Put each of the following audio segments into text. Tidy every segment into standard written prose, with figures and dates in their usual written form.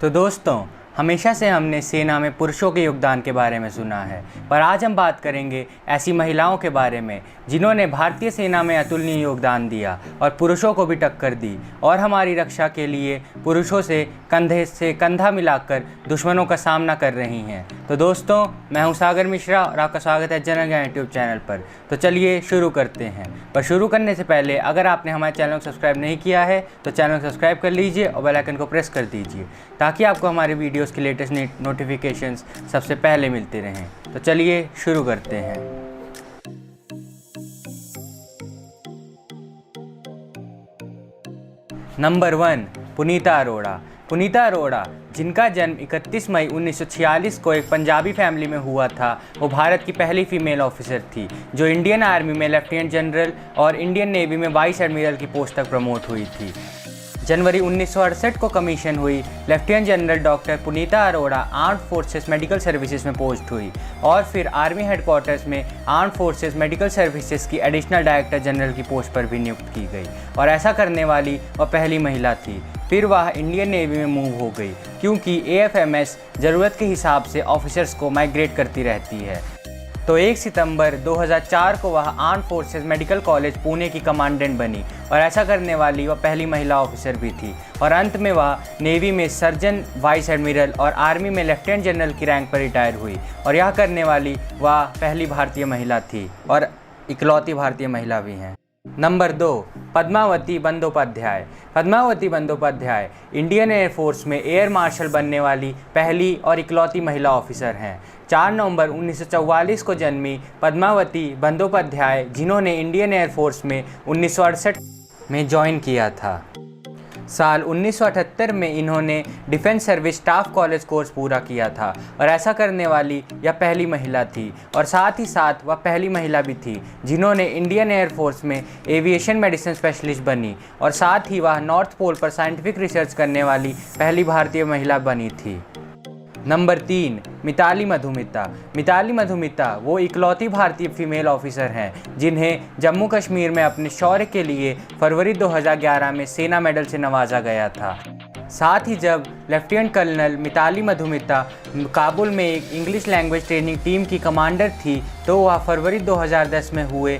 तो दोस्तों, हमेशा से हमने सेना में पुरुषों के योगदान के बारे में सुना है, पर आज हम बात करेंगे ऐसी महिलाओं के बारे में जिन्होंने भारतीय सेना में अतुलनीय योगदान दिया और पुरुषों को भी टक्कर दी और हमारी रक्षा के लिए पुरुषों से कंधे से कंधा मिलाकर दुश्मनों का सामना कर रही हैं। तो दोस्तों, मैं हूं सागर मिश्रा और आपका स्वागत है जनरल ज्ञान यूट्यूब चैनल पर। तो चलिए शुरू करते हैं। पर शुरू करने से पहले अगर आपने हमारे चैनल को सब्सक्राइब नहीं किया है तो चैनल को सब्सक्राइब कर लीजिए और बेल आइकन को प्रेस कर दीजिए ताकि आपको हमारे वीडियोस की लेटेस्ट नोटिफिकेशंस सबसे पहले मिलते रहें। तो चलिए शुरू करते हैं। नंबर 1, पुनीता अरोड़ा। पुनीता अरोड़ा, जिनका जन्म 31 मई 1946 को एक पंजाबी फैमिली में हुआ था, वो भारत की पहली फीमेल ऑफिसर थी जो इंडियन आर्मी में लेफ्टिनेंट जनरल और इंडियन नेवी में वाइस एडमिरल की पोस्ट तक प्रमोट हुई थी। जनवरी 1968 को कमीशन हुई lieutenant general doctor Punita Arora armed forces medical services में पोस्ट हुई और फिर आर्मी हेडक्वार्टर्स में आर्म्ड फोर्सेस मेडिकल सर्विसेज की एडिशनल डायरेक्टर जनरल की पोस्ट पर भी नियुक्त की गई और ऐसा करने वाली वह पहली महिला थी। फिर वह इंडियन नेवी में मूव हो गई क्योंकि AFMS ज़रूरत के हिसाब से ऑफिसर्स को माइग्रेट करती रहती है। तो 1 सितंबर 2004 को वह armed forces medical college Pune की कमांडेंट बनी और ऐसा करने वाली वह पहली महिला ऑफिसर भी थी और अंत में वह नेवी में सर्जन वाइस एडमिरल और आर्मी में लेफ्टिनेंट जनरल की रैंक पर रिटायर हुई और यह करने वाली वह पहली भारतीय महिला थी और इकलौती भारतीय महिला भी हैं। Number 2, Padmavati Bandopadhyay. Padmavati Bandopadhyay Indian Air Force में एयर मार्शल बनने वाली पहली और इकलौती महिला ऑफिसर हैं। 4 नवंबर 1944 को जन्मी पद्मावती बंदोपाध्याय, जिन्होंने इंडियन एयरफोर्स में 1968 में ज्वाइन किया था। साल 1978 में इन्होंने defence service staff college course पूरा किया था और ऐसा करने वाली यह पहली महिला थी और साथ ही साथ वह पहली महिला भी थी जिन्होंने इंडियन एयरफोर्स में एविएशन मेडिसिन स्पेशलिस्ट बनी और साथ ही वह नॉर्थ पोल पर साइंटिफिक रिसर्च करने वाली पहली भारतीय महिला बनी थी। नंबर 3, मिताली मधुमिता। मिताली मधुमिता वो इकलौती भारतीय फीमेल ऑफिसर हैं जिन्हें जम्मू कश्मीर में अपने शौर्य के लिए फरवरी 2011 में सेना मेडल से नवाजा गया था। साथ ही जब लेफ्टिनेंट कर्नल मिताली मधुमिता काबुल में एक इंग्लिश लैंग्वेज ट्रेनिंग टीम की कमांडर थी तो वह फरवरी 2010 में हुए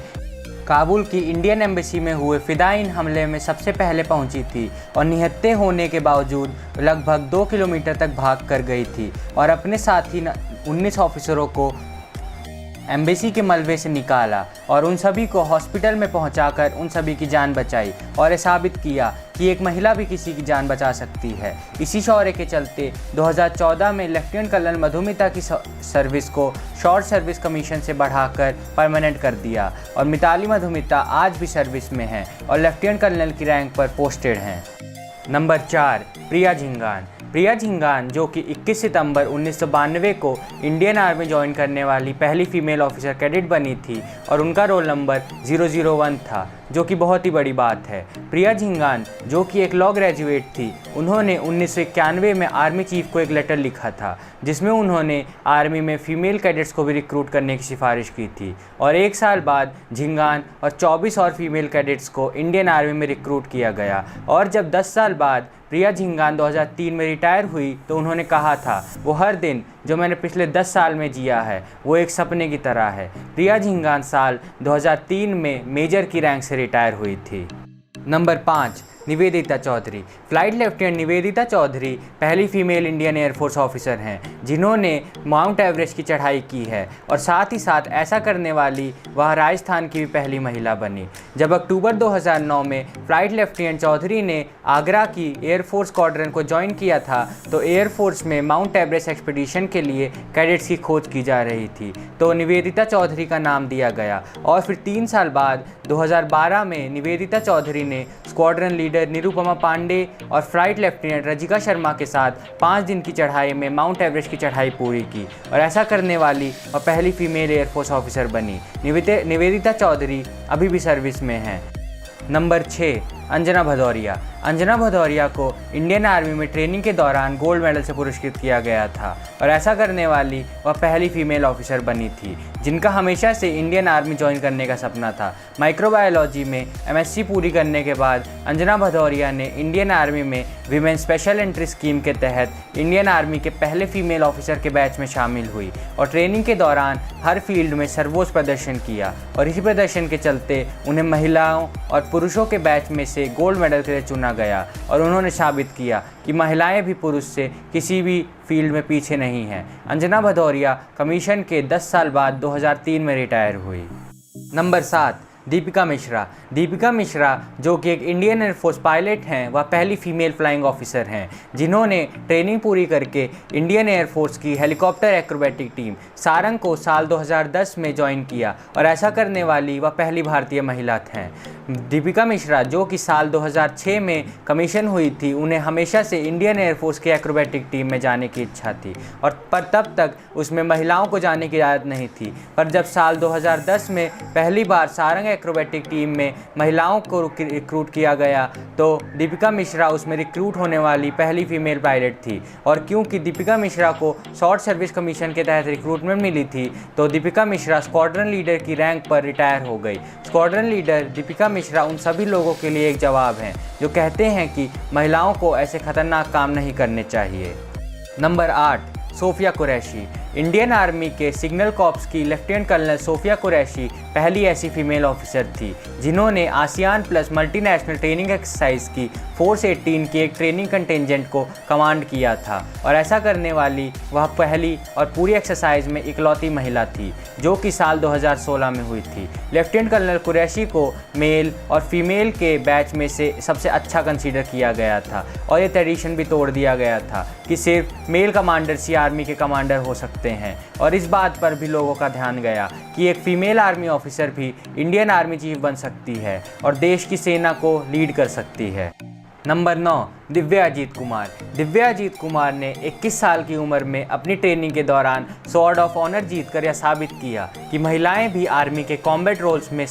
काबुल की इंडियन एम्बेसी में हुए फिदाइन हमले में सबसे पहले पहुंची थी और निहत्थे होने के बावजूद लगभग 2 किलोमीटर तक भाग कर गई थी और अपने साथ ही 19 ऑफिसरों को एम्बेसी के मलबे से निकाला और उन सभी को हॉस्पिटल में पहुंचाकर उन सभी की जान बचाई और ये साबित किया कि एक महिला भी किसी की जान बचा सकती है। इसी शौर्य के चलते 2014 में लेफ्टिनेंट कर्नल मधुमिता की सर्विस को शॉर्ट सर्विस कमीशन से बढ़ाकर परमानेंट कर दिया और मिताली मधुमिता आज भी सर्विस में हैं और लेफ्टिनेंट कर्नल की रैंक पर पोस्टेड हैं। नंबर 4, प्रिया झिंगान। प्रिया झिंगान, जो कि 21 सितंबर 1992 को इंडियन आर्मी ज्वाइन करने वाली पहली फीमेल ऑफिसर कैडेट बनी थी और उनका रोल नंबर 001 था, जो कि बहुत ही बड़ी बात है। प्रिया झिंगान, जो कि एक लॉ ग्रेजुएट थी, उन्होंने 1991 में आर्मी चीफ को एक लेटर लिखा था जिसमें उन्होंने आर्मी में फीमेल कैडेट्स को भी रिक्रूट करने की सिफारिश की थी और 1 साल बाद झिंगान और 24 और फीमेल कैडेट्स को इंडियन आर्मी में रिक्रूट किया गया और जब 10 साल बाद प्रिया झिंगान 2003 में रिटायर हुई तो उन्होंने कहा था, वो हर दिन जो मैंने पिछले 10 साल में जिया है वो एक सपने की तरह है। प्रिया झिंगान साल 2003 में मेजर की रैंक से रिटायर हुई थी। Number 5, Nivedita Chaudhary. Flight lieutenant Nivedita Chaudhary पहली फीमेल इंडियन एयरफोर्स ऑफिसर हैं जिन्होंने माउंट एवरेस्ट की चढ़ाई की है और साथ ही साथ ऐसा करने वाली वह राजस्थान की भी पहली महिला बनी। जब अक्टूबर 2009 में फ्लाइट लेफ्टिनेंट चौधरी ने आगरा की एयरफोर्स स्क्वाड्रन को ज्वाइन किया था तो एयरफोर्स में माउंट एवरेस्ट एक्सपीडिशन के लिए कैडेट्स की खोज की जा रही थी तो निवेदिता चौधरी का नाम दिया गया और फिर 3 साल बाद 2012 में निवेदिता चौधरी ने स्क्वाड्रन लीडर निरुपमा पांडे और फ्लाइट लेफ्टिनेंट रजिका शर्मा के साथ 5 दिन की चढ़ाई में माउंट एवरेस्ट की चढ़ाई पूरी की और ऐसा करने वाली वह पहली फीमेल एयरफोर्स ऑफिसर बनी। निवेदिता चौधरी अभी भी सर्विस में हैं। नंबर 6, अंजना भदौरिया। अंजना भदौरिया को इंडियन आर्मी में ट्रेनिंग के दौरान गोल्ड मेडल से पुरस्कृत किया गया था और ऐसा करने वाली वह पहली फीमेल ऑफिसर बनी थी जिनका हमेशा से इंडियन आर्मी ज्वाइन करने का सपना था। माइक्रोबायोलॉजी में एमएससी पूरी करने के बाद अंजना भदौरिया ने इंडियन आर्मी में वीमेन स्पेशल एंट्री स्कीम के तहत इंडियन आर्मी के पहले फीमेल ऑफिसर के बैच में शामिल हुई और ट्रेनिंग के दौरान हर फील्ड में सर्वोच्च प्रदर्शन किया और इसी प्रदर्शन के चलते उन्हें महिलाओं और पुरुषों के बैच में से गोल्ड मेडल के लिए चुना गया और उन्होंने साबित किया कि महिलाएं भी पुरुष से किसी भी फील्ड में पीछे नहीं हैं। अंजना भदौरिया कमीशन के 10 साल बाद 2003 में रिटायर हुई। नंबर 7, दीपिका मिश्रा। दीपिका मिश्रा जो कि एक इंडियन एयरफोर्स पायलट हैं, वह पहली फीमेल फ्लाइंग ऑफिसर हैं जिन्होंने ट्रेनिंग पूरी करके इंडियन एयरफोर्स की हेलीकॉप्टर एक्रोबैटिक टीम सारंग को साल 2010 में ज्वाइन किया और ऐसा करने वाली वह पहली भारतीय महिला हैं। दीपिका मिश्रा जो कि साल 2006 में कमीशन हुई थी, उन्हें हमेशा से इंडियन एयरफोर्स की एक्रोबैटिक टीम में जाने की इच्छा थी और पर तब तक उसमें महिलाओं को जाने की इजाज़त नहीं थी। पर जब साल 2010 में पहली बार सारंग एक्रोबैटिक टीम में महिलाओं को रिक्रूट किया गया तो दीपिका मिश्रा उसमें रिक्रूट होने वाली पहली फीमेल पायलट थी। और क्योंकि दीपिका मिश्रा को शॉर्ट सर्विस कमीशन के तहत रिक्रूटमेंट मिली थी तो दीपिका मिश्रा स्क्वाड्रन लीडर की रैंक पर रिटायर हो गई। स्क्वाड्रन लीडर दीपिका मिश्रा उन सभी लोगों के लिए एक जवाब हैं जो कहते हैं कि महिलाओं को ऐसे खतरनाक काम नहीं करने चाहिए। Number 8, Sofiya Qureshi. Indian Army के सिग्नल कॉर्प्स की लेफ्टिनेंट कर्नल सोफिया कुरैशी पहली ऐसी फीमेल ऑफिसर थी जिन्होंने ASEAN plus multinational training exercise की फोर्स 18 की एक ट्रेनिंग कंटिजेंट को कमांड किया था और ऐसा करने वाली वह पहली और पूरी एक्सरसाइज में इकलौती महिला थी जो कि साल 2016 में हुई थी। लेफ्टिनेंट कर्नल कुरैशी को मेल और फीमेल के बैच में से सबसे अच्छा कंसीडर किया गया था और ये ट्रेडिशन भी तोड़ दिया गया था कि सिर्फ मेल कमांडर्स ही आर्मी के कमांडर हो सकते हैं और इस बात पर भी लोगों का ध्यान गया कि एक फीमेल आर्मी ऑफिसर भी इंडियन आर्मी चीफ बन सकती है और देश की सेना को लीड कर सकती है। नंबर 9, दिव्या अजीत कुमार। दिव्या अजीत कुमार ने 21 साल की उम्र में अपनी ट्रेनिंग के दौरान स्वॉर्ड ऑफ ऑनर जीतकर यह साबित किया कि महिलाएं भी आर्मी के कॉम्बैट रोल्स में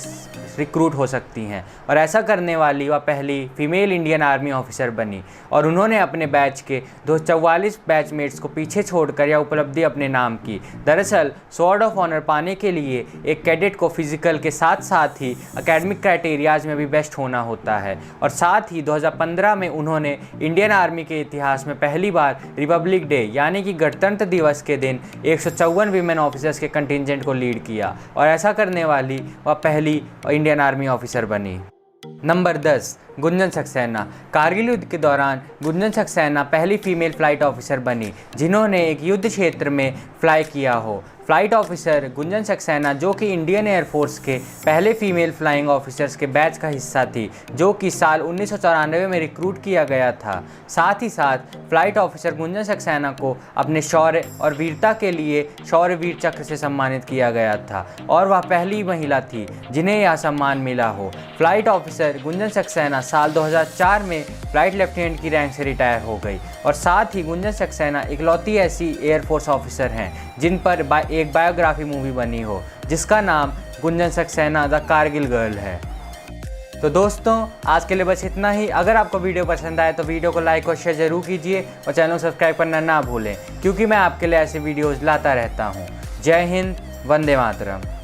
रिक्रूट हो सकती हैं और ऐसा करने वाली वह पहली फीमेल इंडियन आर्मी ऑफिसर बनी और उन्होंने अपने बैच के 244 बैचमेट्स को पीछे छोड़कर यह उपलब्धि अपने नाम की। दरअसल स्वॉर्ड ऑफ ऑनर पाने के लिए एक कैडेट को फिजिकल के साथ साथ ही एकेडमिक क्राइटेरियाज में भी बेस्ट होना होता है और साथ ही 2015 में उन्होंने इंडियन आर्मी के इतिहास में पहली बार रिपब्लिक डे यानी कि गणतंत्र दिवस के दिन 154 वीमेन ऑफिसर्स के कंटिजेंट को लीड किया और ऐसा करने वाली वह पहली इंडियन आर्मी ऑफिसर बनी। नंबर 10, गुंजन सक्सेना। कारगिल युद्ध के दौरान गुंजन सक्सेना पहली फीमेल फ्लाइट ऑफिसर बनी जिन्होंने एक युद्ध क्षेत्र में फ्लाई किया हो। फ्लाइट ऑफिसर गुंजन सक्सेना जो कि इंडियन एयरफोर्स के पहले फीमेल फ्लाइंग ऑफिसर्स के बैच का हिस्सा थी जो कि साल 1994 में रिक्रूट किया गया था। साथ ही साथ फ्लाइट ऑफिसर गुंजन सक्सेना को अपने शौर्य और वीरता के लिए शौर्य वीर चक्र से सम्मानित किया गया था और वह पहली महिला थी जिन्हें यह सम्मान मिला हो। फ्लाइट ऑफिसर गुंजन सक्सेना साल 2004 में फ्लाइट लेफ्टिनेंट की रैंक से रिटायर हो गई और साथ ही गुंजन सक्सेना इकलौती ऐसी एयरफोर्स ऑफिसर हैं जिन पर एक बायोग्राफी मूवी बनी हो जिसका नाम गुंजन सक्सेना द कारगिल गर्ल है। तो दोस्तों आज के लिए बस इतना ही। अगर आपको वीडियो पसंद आए तो वीडियो को लाइक और शेयर जरूर कीजिए और चैनल को सब्सक्राइब करना ना भूलें क्योंकि मैं आपके लिए ऐसे वीडियोज़ लाता रहता हूँ। जय हिंद, वंदे मातरम।